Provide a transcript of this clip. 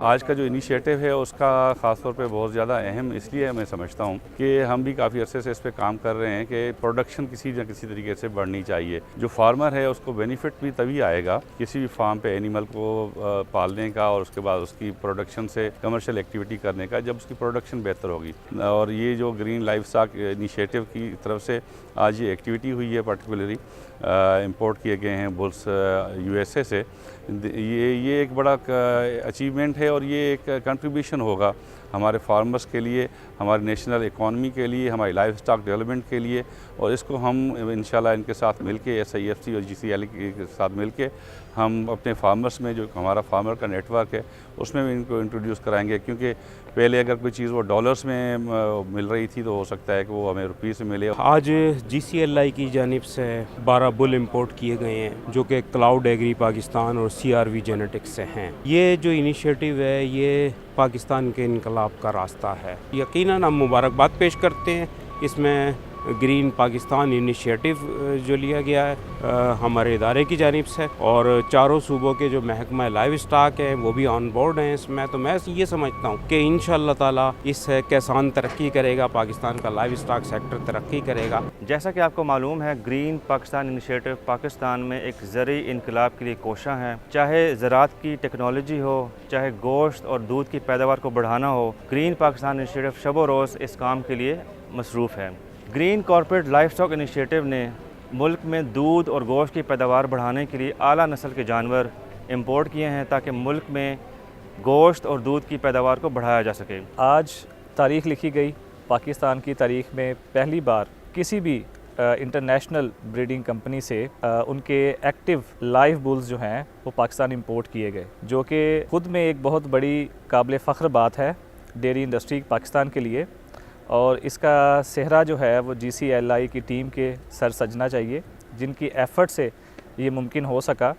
आज का जो इनिशिएटिव है उसका ख़ास तौर पे बहुत ज़्यादा अहम इसलिए मैं समझता हूँ कि हम भी काफ़ी अरसे से इस पे काम कर रहे हैं कि प्रोडक्शन किसी न किसी तरीके से बढ़नी चाहिए। जो फार्मर है उसको बेनिफिट भी तभी आएगा किसी भी फार्म पे एनिमल को पालने का और उसके बाद उसकी प्रोडक्शन से कमर्शियल एक्टिविटी करने का, जब उसकी प्रोडक्शन बेहतर होगी। और ये जो ग्रीन लाइवस्टॉक इनिशिएटिव की तरफ से आज ये एक्टिविटी हुई है, पर्टिकुलरली इंपोर्ट किए गए हैं बुल्स USA से, ये एक बड़ा अचीवमेंट है और ये एक कंट्रीब्यूशन होगा हमारे फार्मर्स के लिए, हमारी नेशनल इकॉनमी के लिए, हमारी लाइफ स्टॉक डेवलपमेंट के लिए। और इसको हम इंशाल्लाह इनके साथ मिलके SIFC और GCLI के साथ मिलके हम अपने फार्मर्स में, जो हमारा फार्मर का नेटवर्क है, उसमें भी इनको इंट्रोड्यूस कराएंगे। क्योंकि पहले अगर कोई चीज़ वो डॉलर्स में मिल रही थी तो हो सकता है कि वो हमें रुपीस में मिले। आज GCLI की जानिब से 12 बुल इंपोर्ट किए गए हैं जो कि क्लाउड एग्री पाकिस्तान और CRV जेनेटिक्स से हैं। ये जो इनिशिएटिव है ये पाकिस्तान के इनकलाब का रास्ता है। यकीनन हम मुबारकबाद पेश करते हैं इसमें ग्रीन पाकिस्तान इनिशिएटिव जो लिया गया है हमारे इदारे की जानिब से, और चारों सूबों के जो महकमा लाइव स्टॉक है वो भी ऑन बोर्ड हैं इसमें। तो मैं ये समझता हूँ कि इंशाअल्लाह ताला इससे किसान तरक्की करेगा, पाकिस्तान का लाइव स्टॉक सेक्टर तरक्की करेगा। जैसा कि आपको मालूम है, ग्रीन पाकिस्तान इनिशिएटिव पाकिस्तान में एक ज़रूरी इनकलाब के लिए कोशा है। चाहे ज़राअत की टेक्नोलॉजी हो, चाहे गोश्त और दूध की पैदावार को बढ़ाना हो, ग्रीन पाकिस्तान इनिशिएटिव शबो रोज़ इस काम के लिए मसरूफ़ है। Green corporate life stock initiative ने मुल्क में दूध और गोश्त की पैदावार बढ़ाने के लिए आला नस्ल के जानवर इंपोर्ट किए हैं ताकि मुल्क में गोश्त और दूध की पैदावार को बढ़ाया जा सके। आज तारीख़ लिखी गई, पाकिस्तान की तारीख़ में पहली बार किसी भी इंटरनेशनल ब्रीडिंग कंपनी से उनके एक्टिव लाइव बुल्स जो हैं वो पाकिस्तान इंपोर्ट किए गए, जो कि ख़ुद में एक बहुत बड़ी काबिल फ़ख्र बात है डेयरी इंडस्ट्री पाकिस्तान के लिए। और इसका सेहरा जो है वो GCLI की टीम के सर सजना चाहिए, जिनकी एफ़र्ट से ये मुमकिन हो सका।